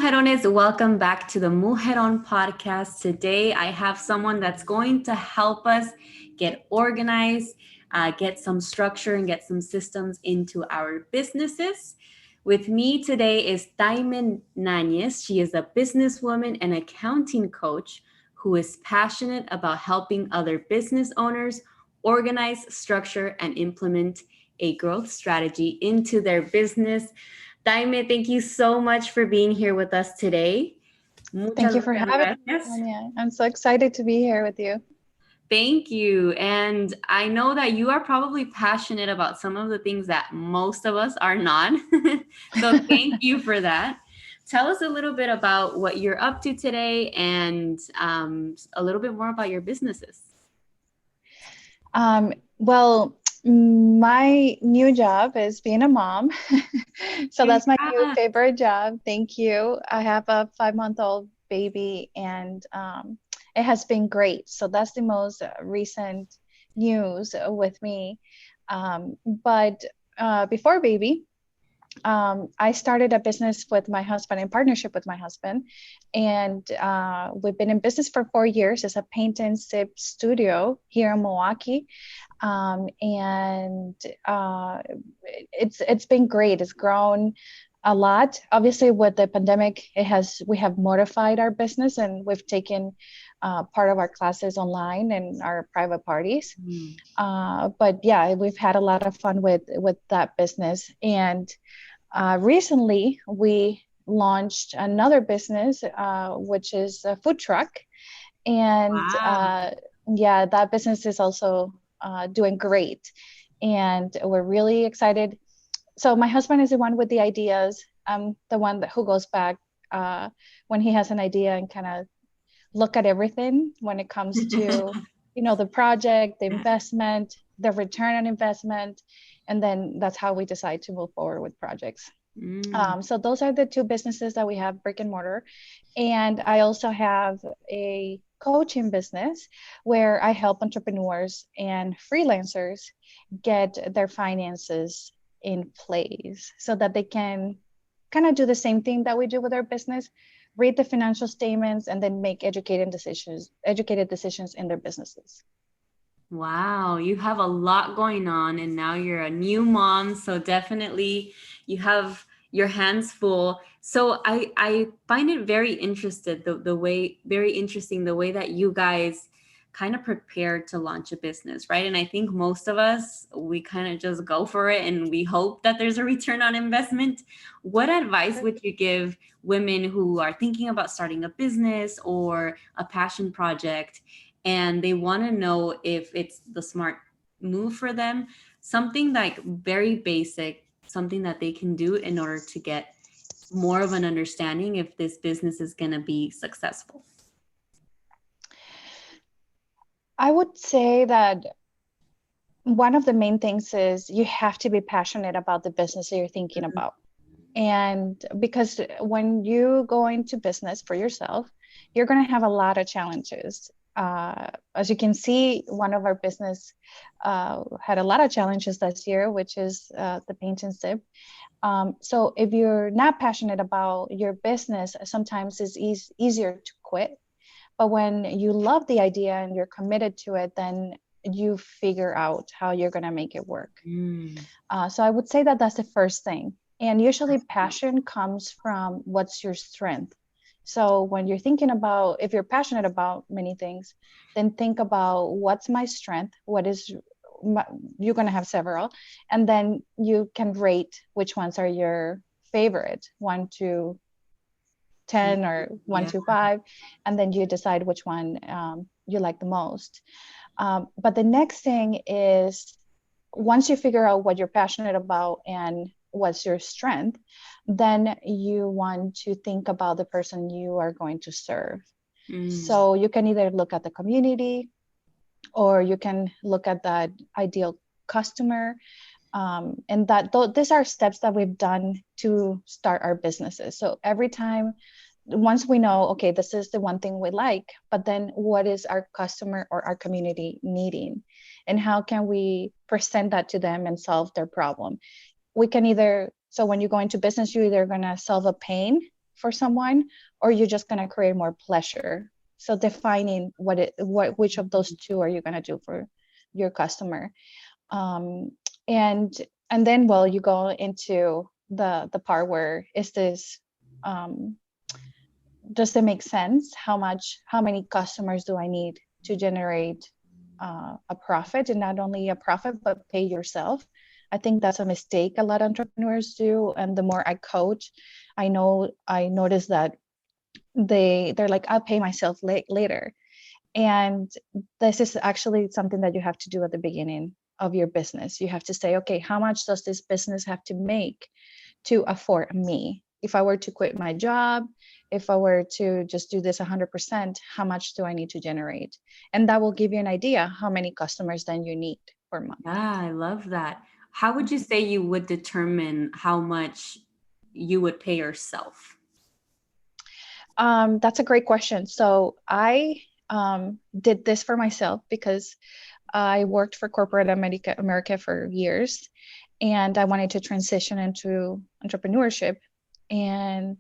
Mujerones, welcome back to the Mujerón podcast. Today, I have someone that's going to help us get organized, get some structure, and get some systems into our businesses. With me today is Thaime Nañez. She is a businesswoman and accounting coach who is passionate about helping other business owners organize, structure, and implement a growth strategy into their business. Thaime, thank you so much for being here with us today. Thank you for having me, Tanya. I'm so excited to be here with you. Thank you. And I know that you are probably passionate about some of the things that most of us are not. So thank you for that. Tell us a little bit about what you're up to today and a little bit more about your businesses. Well, my new job is being a mom. So that's my new favorite job. Thank you. I have a 5-month-old baby and it has been great. So that's the most recent news with me. But before baby, I started a business with my husband, in partnership with my husband, and we've been in business for 4 years. It's a paint and sip studio here in Milwaukee, and it's been great. It's grown a lot. Obviously, with the pandemic, we have modified our business, and we've taken part of our classes online and our private parties. But yeah, we've had a lot of fun with that business. And recently we launched another business, which is a food truck. And yeah, that business is also doing great. And we're really excited. So my husband is the one with the ideas. I'm the one who goes back when he has an idea and kind of look at everything when it comes to, the project, the investment, the return on investment. And then that's how we decide to move forward with projects. So those are the two businesses that we have, brick and mortar. And I also have a coaching business where I help entrepreneurs and freelancers get their finances in place so that they can kind of do the same thing that we do with our business, read the financial statements, and then make educated decisions in their businesses. Wow, you have a lot going on, and now you're a new mom, so definitely you have your hands full. So I find it very interesting the way that you guys kind of prepared to launch a business, right? And I think most of us, we kind of just go for it and we hope that there's a return on investment. What advice would you give women who are thinking about starting a business or a passion project, and they want to know if it's the smart move for them, something like very basic, something that they can do in order to get more of an understanding if this business is going to be successful? I would say that one of the main things is you have to be passionate about the business that you're thinking about. And because when you go into business for yourself, you're going to have a lot of challenges. As you can see, one of our business had a lot of challenges this year, which is the paint and sip. So if you're not passionate about your business, sometimes it's easier to quit. But when you love the idea and you're committed to it, then you figure out how you're going to make it work. So I would say that that's the first thing. And usually passion comes from what's your strength. So when you're thinking about, if you're passionate about many things, then think about what's my strength, you're going to have several, and then you can rate which ones are your favorite, 1 to 10 or 1 to 5, and then you decide which one you like the most. But the next thing is, once you figure out what you're passionate about and what's your strength, then you want to think about the person you are going to serve. So you can either look at the community, or you can look at that ideal customer. And these are steps that we've done to start our businesses. So every time, once we know, okay, this is the one thing we like, but then what is our customer or our community needing? And how can we present that to them and solve their problem? We can so when you go into business, you're either going to solve a pain for someone, or you're just going to create more pleasure. So defining which of those two are you going to do for your customer. um, and and then, well, you go into the part where is this, um, does it make sense? How many customers do I need to generate a profit, and not only a profit, but pay yourself? I think that's a mistake a lot of entrepreneurs do. And the more I coach, I notice that they're like, I'll pay myself later. And this is actually something that you have to do at the beginning of your business. You have to say, okay, how much does this business have to make to afford me? If I were to quit my job, if I were to just do this 100%, how much do I need to generate? And that will give you an idea how many customers then you need per month. Yeah, I love that. How would you say you would determine how much you would pay yourself? That's a great question. So I did this for myself because I worked for corporate America for years, and I wanted to transition into entrepreneurship. And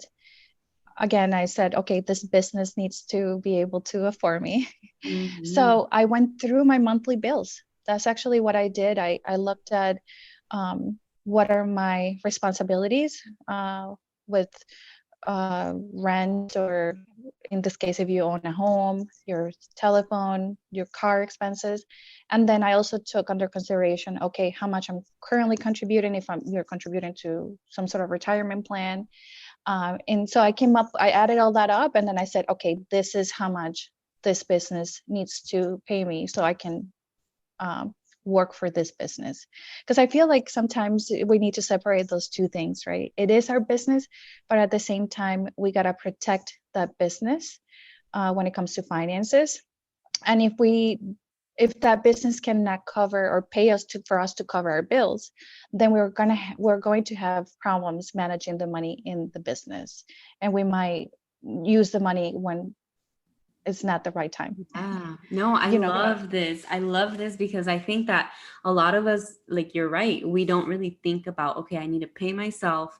again, I said, okay, this business needs to be able to afford me. Mm-hmm. So I went through my monthly bills. That's actually what I did. I looked at what are my responsibilities with rent, or in this case, if you own a home, your telephone, your car expenses. And then I also took under consideration, okay, how much I'm currently contributing, if you're contributing to some sort of retirement plan. And so I added all that up, and then I said, okay, this is how much this business needs to pay me so I can um, work for this business. Because I feel like sometimes we need to separate those two things, right? It is our business, but at the same time, we got to protect that business when it comes to finances. And if that business cannot cover or pay us for us to cover our bills, then we're going to have problems managing the money in the business, and we might use the money when it's not the right time. Yeah, no, I You know. love this. I love this because I think that a lot of us, like you're right, we don't really think about, okay, I need to pay myself.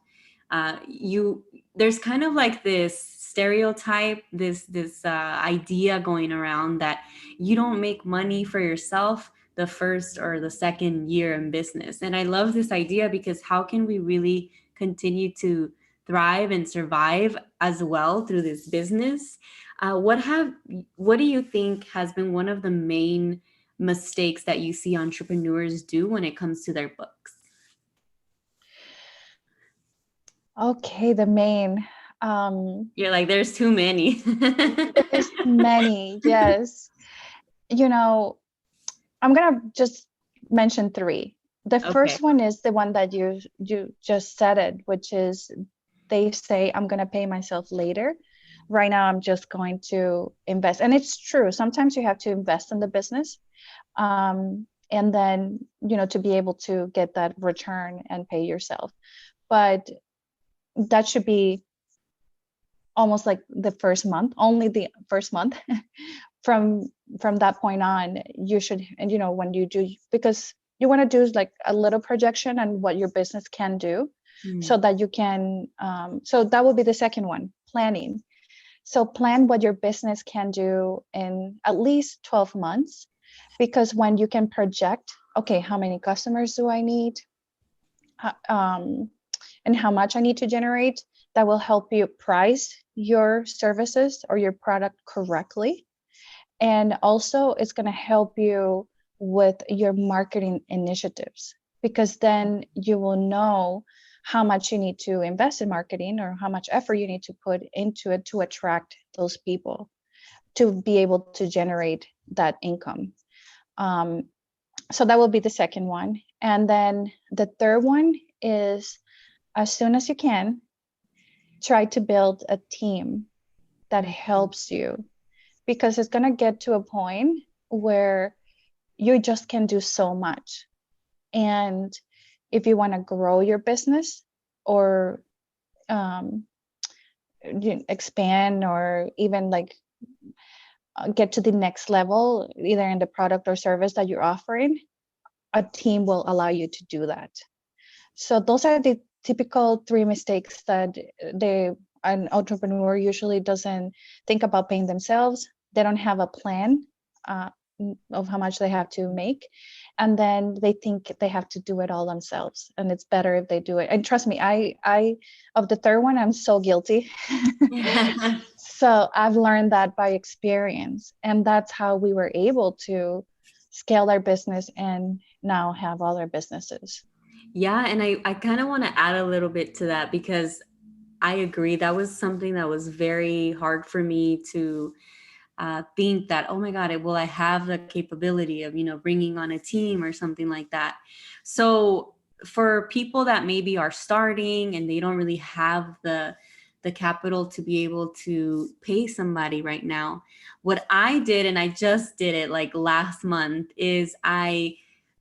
There's kind of like this stereotype, this idea going around that you don't make money for yourself the first or the second year in business. And I love this idea because how can we really continue to thrive and survive as well through this business? What do you think has been one of the main mistakes that you see entrepreneurs do when it comes to their books? Okay, the main. Um, You're like, there's too many. there's many, yes. You know, I'm gonna just mention three. The Okay. first one is the one that you just said it, which is they say, I'm gonna pay myself later. Right now, I'm just going to invest. And it's true. Sometimes you have to invest in the business. And then, to be able to get that return and pay yourself. But that should be almost like the first month, only the first month. from that point on, you should, and when you do, because you want to do like a little projection on what your business can do, Hmm. so that you can, so that will be the second one, planning. So plan what your business can do in at least 12 months, because when you can project, okay, how many customers do I need, um, and how much I need to generate, that will help you price your services or your product correctly. And also, it's going to help you with your marketing initiatives, because then you will know how much you need to invest in marketing, or how much effort you need to put into it to attract those people to be able to generate that income. Um, so that will be the second one. And then the third one is, as soon as you can, try to build a team that helps you, because it's going to get to a point where you just can do so much. And if you want to grow your business, or um, expand, or even like get to the next level, either in the product or service that you're offering, a team will allow you to do that. So those are the typical three mistakes that an entrepreneur usually doesn't think about paying themselves. They don't have a plan uh, of how much they have to make. And then they think they have to do it all themselves. And it's better if they do it. And trust me, I of the third one, I'm so guilty. So I've learned that by experience. And that's how we were able to scale our business and now have all our businesses. Yeah, and I kind of want to add a little bit to that because I agree. That was something that was very hard for me to think that, oh my God, will I have the capability of, bringing on a team or something like that? So for people that maybe are starting and they don't really have the capital to be able to pay somebody right now, what I did, and I just did it like last month, is I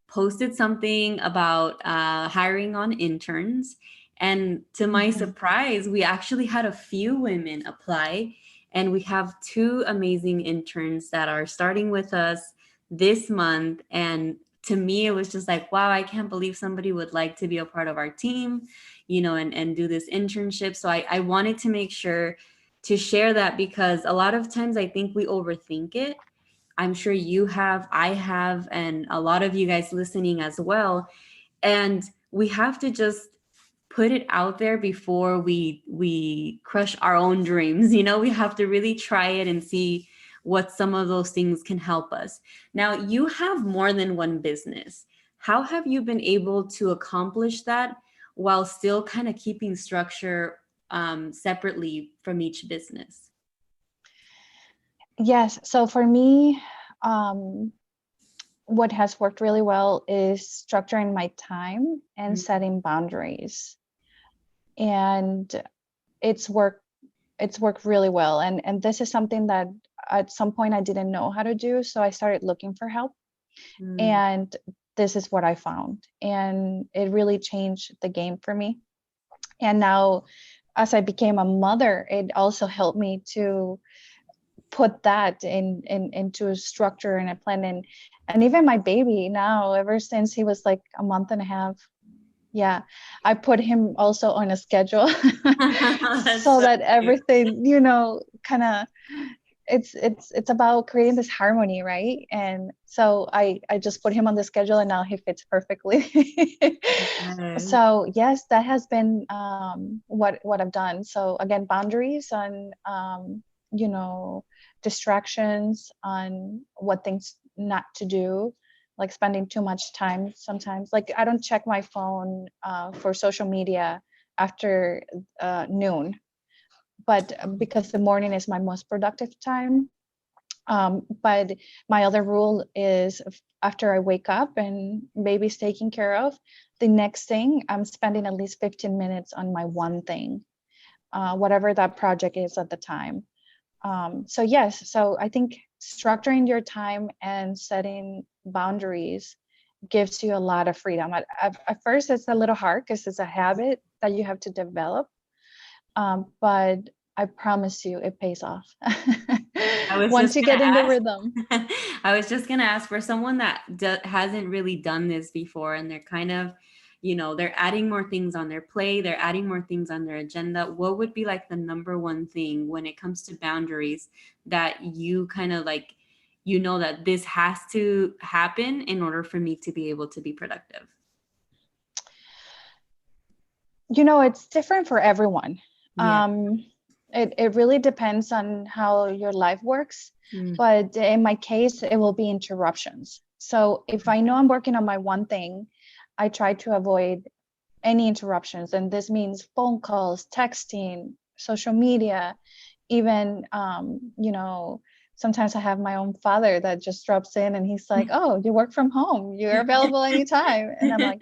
posted something about hiring on interns. And to my surprise, we actually had a few women apply. And we have two amazing interns that are starting with us this month. And to me, it was just like, wow, I can't believe somebody would like to be a part of our team, and do this internship. So I wanted to make sure to share that because a lot of times I think we overthink it. I'm sure you have, I have, and a lot of you guys listening as well. And we have to just put it out there before we crush our own dreams. We have to really try it and see what some of those things can help us. Now, you have more than one business. How have you been able to accomplish that while still kind of keeping structure separately from each business? Yes. So for me, um, what has worked really well is structuring my time and setting boundaries. And it's worked it's worked really well. And this is something that at some point I didn't know how to do. So I started looking for help. Mm. And this is what I found. And it really changed the game for me. And now as I became a mother, it also helped me to put that into a structure and a plan. And even my baby now, ever since he was like a month and a half, yeah, I put him also on a schedule That's so so that cute. everything, kind of, it's about creating this harmony, right? And so I just put him on the schedule and now he fits perfectly. Yes. So yes, that has been what I've done. So again, boundaries on you know distractions, on what things not to do, like spending too much time sometimes. Like I don't check my phone for social media after noon, but because the morning is my most productive time. But my other rule is after I wake up and baby's taken care of, the next thing I'm spending at least 15 minutes on my one thing, whatever that project is at the time. So yes, so I think structuring your time and setting boundaries gives you a lot of freedom. At first, it's a little hard because it's a habit that you have to develop, but I promise you, it pays off. I was Once just you gonna get in the ask. rhythm. I was just gonna ask for someone that hasn't really done this before, and they're kind of, they're adding more things on their plate, they're adding more things on their agenda. What would be like the number one thing when it comes to boundaries that you kind of like, that this has to happen in order for me to be able to be productive? It's different for everyone. Yeah. Um, it really depends on how your life works. Mm. But in my case, it will be interruptions. So if I know I'm working on my one thing, I try to avoid any interruptions. And this means phone calls, texting, social media, even, sometimes I have my own father that just drops in and he's like, oh, you work from home. You're available anytime. And I'm like,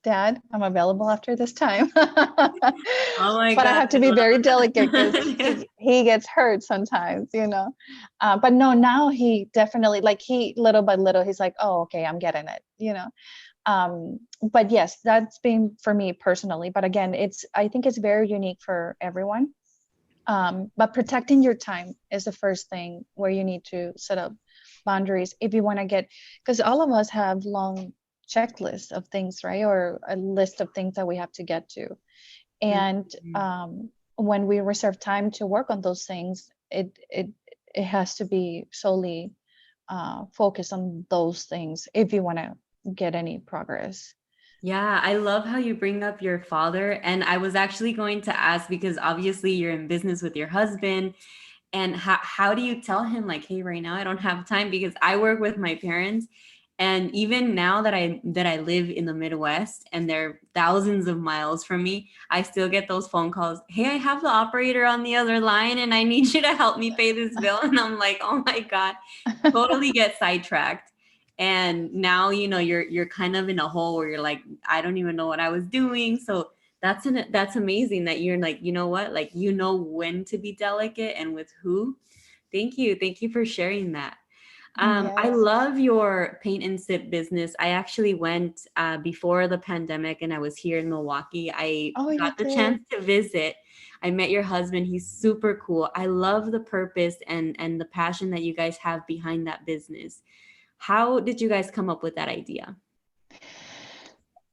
Dad, I'm available after this time. Oh my But I God, have to I be love very delicate because that. he gets hurt sometimes. But no, now he definitely, like, he little by little, he's like, oh, okay, I'm getting it. But yes, that's been for me personally. But again, I think it's very unique for everyone. But protecting your time is the first thing where you need to set up boundaries if you want to get, because all of us have long checklists of things, right? Or a list of things that we have to get to. And Mhm. when we reserve time to work on those things, it has to be solely focused on those things if you want to get any progress. Yeah, I love how you bring up your father. And I was actually going to ask because obviously you're in business with your husband. And how do you tell him, like, hey, right now I don't have time? Because I work with my parents. And even now that I live in the Midwest and they're thousands of miles from me, I still get those phone calls. Hey, I have the operator on the other line and I need you to help me pay this bill. And I'm like, oh my God, totally get sidetracked. And now, you're kind of in a hole where you're like, I don't even know what I was doing. So that's amazing that you're like, you know what, like, when to be delicate and with who. Thank you for sharing that. I Yes. love your paint and sip business. I actually went before the pandemic and I was here in Milwaukee. I Oh, you got the did. chance to visit. I met your husband. He's super cool. I love the purpose and the passion that you guys have behind that business. How did you guys come up with that idea?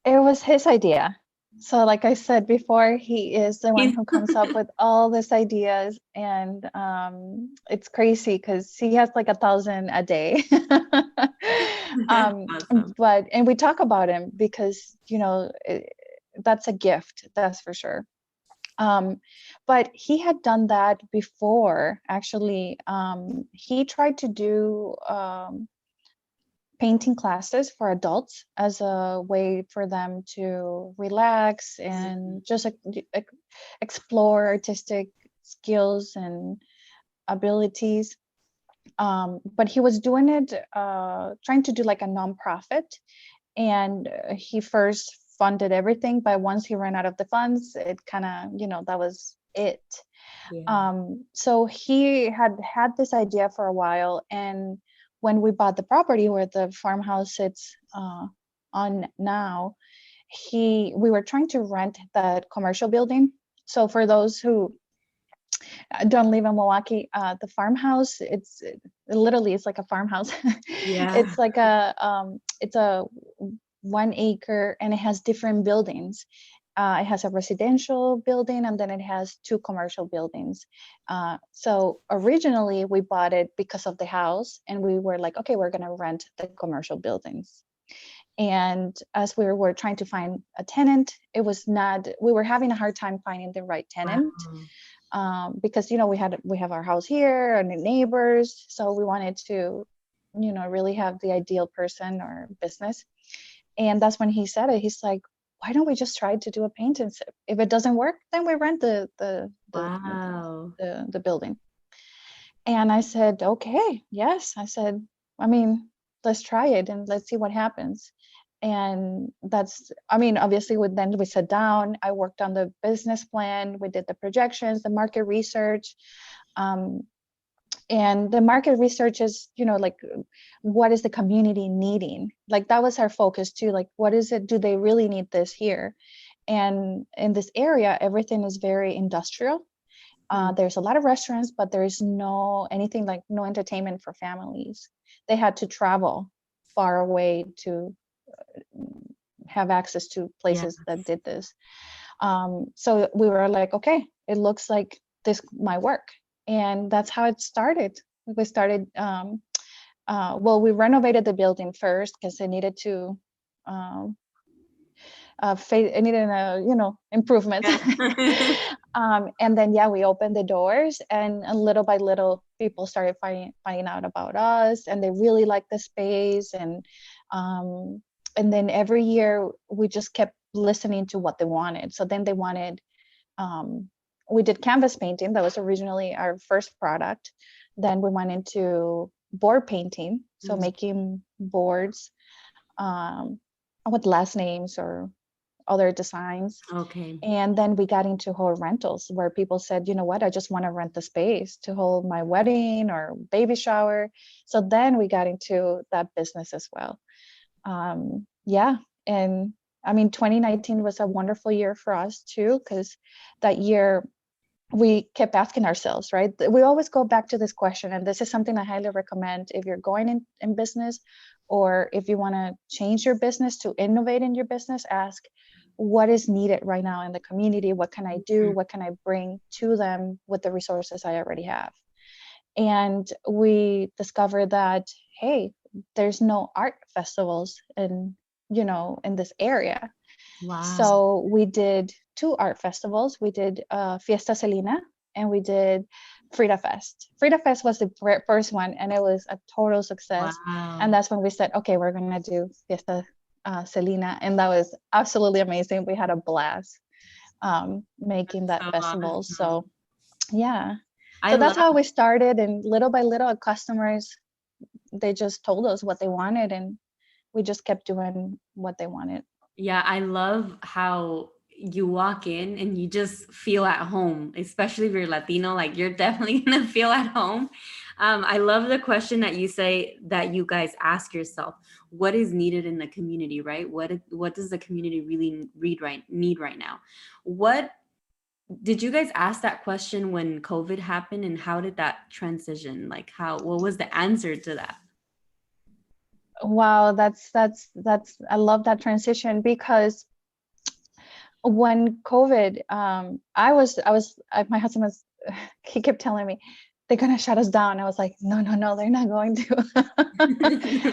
It was his idea. So, like I said before, he is the one He's who comes up with all these ideas, and it's crazy because he has like 1,000 a day. awesome. But and we talk about him because that's a gift, that's for sure. But he had done that before. Actually, he tried to do painting classes for adults as a way for them to relax and just explore artistic skills and abilities. But he was doing it, trying to do like a nonprofit, and he first funded everything. But once he ran out of the funds, it kind of, that was it. Yeah. So he had this idea for a while, and when we bought the property where the farmhouse sits on now, we were trying to rent that commercial building. So for those who don't live in Milwaukee, the farmhouse, literally it's like a farmhouse. Yeah. It's like it's a 1 acre, and it has different buildings. It has a residential building, and then it has 2 commercial buildings. So originally we bought it because of the house, and we were like, okay, we're going to rent the commercial buildings. And as we were trying to find a tenant, we were having a hard time finding the right tenant, Wow. because we have our house here and the neighbors, so we wanted to really have the ideal person or business. And that's when he said it. He's like, why don't we just try to do a paint and sip? If it doesn't work, then we rent Wow. the building. And I said, okay, yes. I said, I mean, let's try it and let's see what happens. And obviously then we sat down, I worked on the business plan, we did the projections, the market research. And the market research is, like, what is the community needing? Like, that was our focus too. Like, what is it? Do they really need this here? And in this area, everything is very industrial. There's a lot of restaurants, but there is no entertainment for families. They had to travel far away to have access to Yeah. places that did this. So we were like, okay, it looks like this might work. And that's how it started. We started, we renovated the building first because it needed to, it needed improvements. Yeah. And then, yeah, we opened the doors, and little by little, people started finding out about us, and they really liked the space. And then every year we just kept listening to what they wanted. So then they wanted, we did canvas painting. That was originally our first product. Then we went into board painting, so making boards with last names or other designs. Okay. And then we got into whole rentals, where people said, you know what, I just want to rent the space to hold my wedding or baby shower. So then we got into that business as well. Yeah. And 2019 was a wonderful year for us too, because that year we kept asking ourselves, right? We always go back to this question, and this is something I highly recommend if you're going in business, or if you want to change your business, to innovate in your business. Ask, what is needed right now in the community? What can I do? What can I bring to them with the resources I already have? And we discovered that, hey, there's no art festivals in this area. Wow. So we did 2 art festivals. We did Fiesta Celina and we did Frida Fest. Frida Fest was the first one, and it was a total success. And Wow. that's when we said, okay, we're going to do Fiesta Celina. And that was absolutely amazing. We had a blast making that So festival. awesome. So, yeah. I So that's love, how we started. And little by little, customers, they just told us what they wanted, and we just kept doing what they wanted. yeah, I love how you walk in and you just feel at home, especially if you're Latino, like you're definitely gonna feel at home. I love the question that you say that you guys ask yourself, what is needed in the community, right? What does the community really need right now? What did you guys ask that question when COVID happened, and how did that transition? Like what was the answer to that? Wow, that's I love that transition, because when COVID, my husband was, he kept telling me they're gonna shut us down. I was like, no, no, no, they're not going to.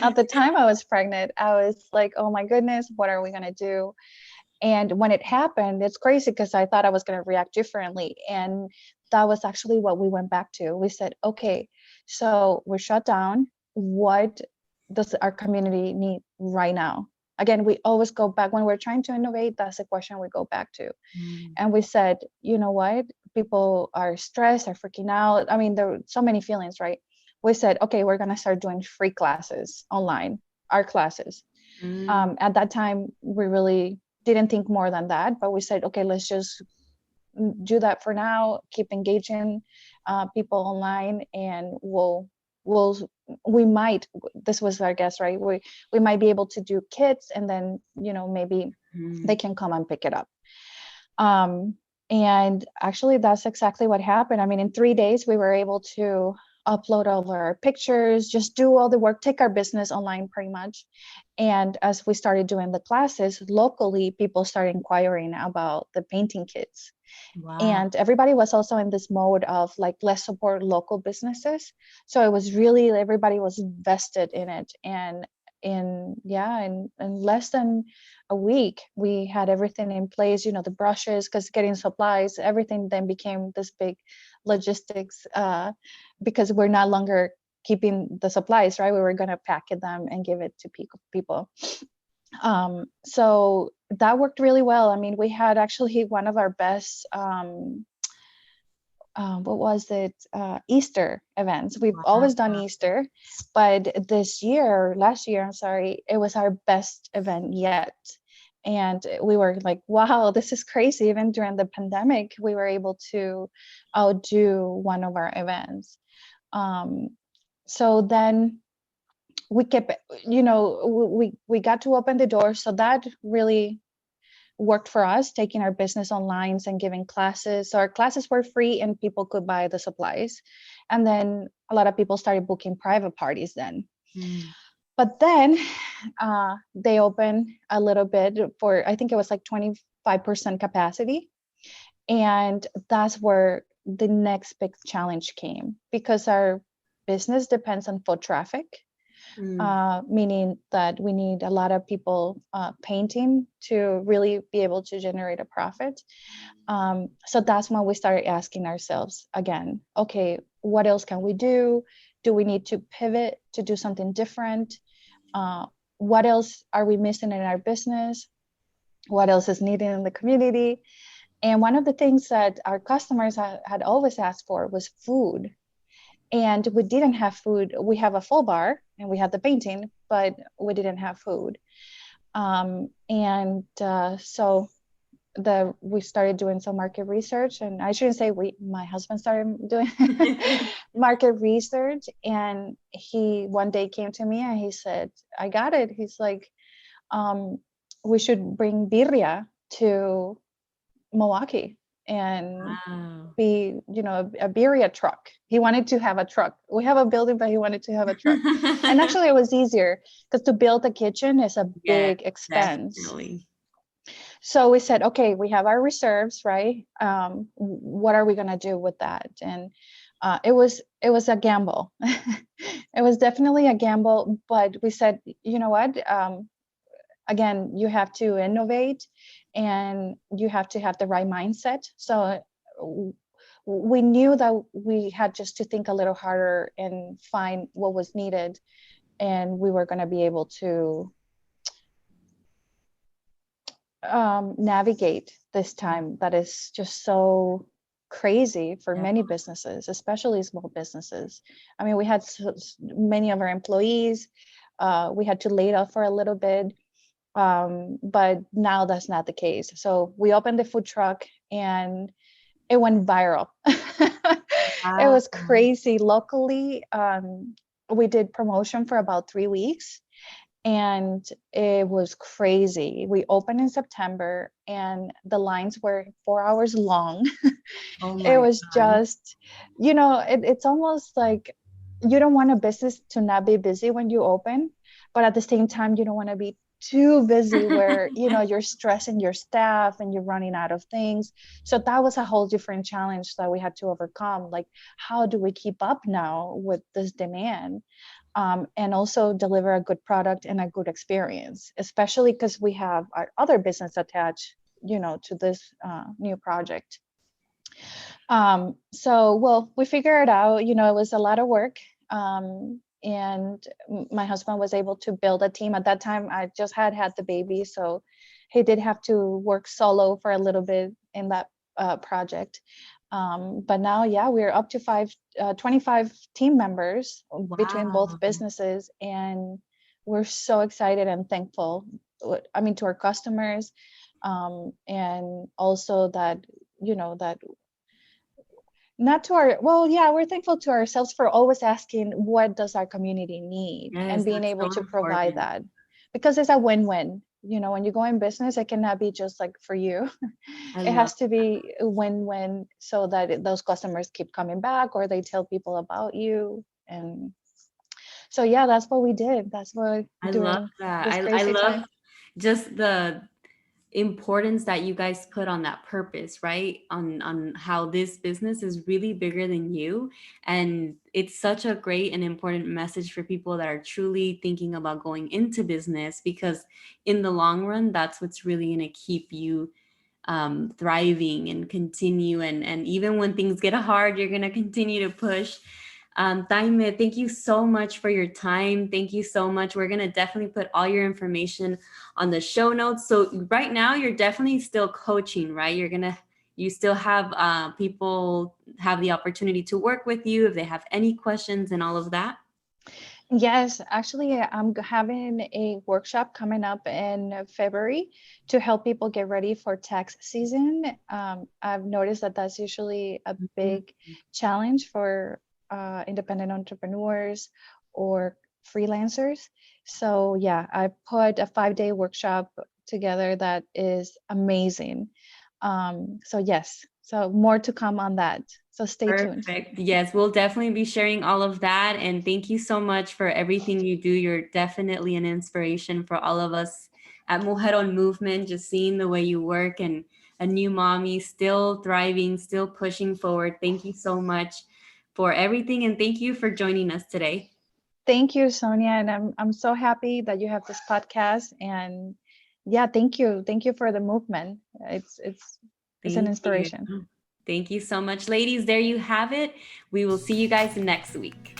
At the time I was pregnant, I was like, oh my goodness, what are we gonna do? And when it happened, it's crazy because I thought I was gonna react differently. And that was actually what we went back to. We said, okay, so we're shut down. What does our community need right now? Again, we always go back when we're trying to innovate. That's the question we go back to. Mm, And we said, you know what? People are stressed, are freaking out. I mean, there were so many feelings, right? We said, okay, we're going to start doing free classes online, our classes. mm, At that time, we really didn't think more than that, but we said, okay, let's just do that for now, keep engaging people online, and we'll we might, this was our guess, right? We might be able to do kits, and then maybe they mm. can come and pick it up. And actually, that's exactly what happened. I mean, in 3 days, we were able to upload all of our pictures, just do all the work, take our business online pretty much. And as we started doing the classes locally, people started inquiring about the painting kits. Wow. And everybody was also in this mode of like, let's support local businesses. So it was really, everybody was invested in it. And in less than a week, we had everything in place, the brushes, because getting supplies, everything then became this big logistics, because we're no longer keeping the supplies, right? We were going to packet them and give it to people. So that worked really well. I mean, we had actually one of our best, what was it? Easter events. We've always done Wow. Easter, but last year, I'm sorry, it was our best event yet. And we were like, wow, this is crazy. Even during the pandemic, we were able to outdo one of our events. So then we kept, we got to open the door. So that really worked for us, taking our business online and giving classes. So our classes were free and people could buy the supplies. And then a lot of people started booking private parties then. Mm. But then they opened a little bit for, I think it was like 25% capacity. And that's where the next big challenge came, because our business depends on foot traffic. Mm. Meaning that we need a lot of people painting to really be able to generate a profit. So that's when we started asking ourselves again, okay, what else can we do? Do we need to pivot to do something different? What else are we missing in our business? What else is needed in the community? And one of the things that our customers had always asked for was food. And we didn't have food. We have a full bar and we had the painting, but we didn't have food. So we started doing some market research, and I shouldn't say my husband started doing market research. And he one day came to me and he said, I got it. He's like, we should bring birria to Milwaukee and Wow. be, a birria truck. He wanted to have a truck. We have a building, but he wanted to have a truck. And actually, it was easier because to build a kitchen is a Yes, big expense. definitely. So we said, okay, we have our reserves, right? What are we gonna do with that? And it was a gamble. It was definitely a gamble, but we said, you know what? Again, you have to innovate, and you have to have the right mindset. So we knew that we had just to think a little harder and find what was needed, and we were going to be able to navigate this time that is just so crazy for Yeah. many businesses, especially small businesses. I mean, we had many of our employees, we had to lay off for a little bit, but now that's not the case. So we opened the food truck, and it went viral. It Wow. was crazy. Locally, we did promotion for about 3 weeks, and it was crazy. We opened in September, and the lines were 4 hours long. Oh It my was God. just, it's almost like you don't want a business to not be busy when you open, but at the same time, you don't want to be too busy where, you're stressing your staff and you're running out of things. So that was a whole different challenge that we had to overcome. Like, how do we keep up now with this demand? And also deliver a good product and a good experience, especially because we have our other business attached, to this new project. So, well, we figured it out. It was a lot of work. And my husband was able to build a team. At that time, I just had the baby. So he did have to work solo for a little bit in that project. But now, yeah, we're up to 25 team members between both Wow. businesses. And we're so excited and thankful, I mean, to our customers. And also that, that not to our, well, yeah, we're thankful to ourselves for always asking, what does our community need, and Yes, being that's able so to provide important. that, because it's a win-win. When you go in business, it cannot be just like for you. I It love has to be a win-win, so that those customers keep coming back, or they tell people about you. And so, yeah, that's what we did. That's what I love during that. this I crazy love time. just the importance that you guys put on that purpose, right? On how this business is really bigger than you. And it's such a great and important message for people that are truly thinking about going into business, because in the long run, that's what's really going to keep you thriving and continue. And even when things get hard, you're going to continue to push. Thaime, thank you so much for your time. Thank you so much. We're going to definitely put all your information on the show notes. So right now you're definitely still coaching, right? You still have people have the opportunity to work with you if they have any questions and all of that. Yes, actually, I'm having a workshop coming up in February to help people get ready for tax season. I've noticed that that's usually a Mhm. big challenge for independent entrepreneurs or freelancers. So, yeah, I put a 5-day workshop together that is amazing. So, yes, so more to come on that. So, stay tuned. Perfect. Yes, we'll definitely be sharing all of that. And thank you so much for everything you do. You're definitely an inspiration for all of us at Mujerón Movement, just seeing the way you work, and a new mommy, still thriving, still pushing forward. Thank you so much for everything. And thank you for joining us today. Thank you, Sonia, and I'm so happy that you have this podcast. And yeah, thank you, thank you for the movement. It's an Thank you. inspiration. Thank you so much, ladies. There you have it. We will see you guys next week.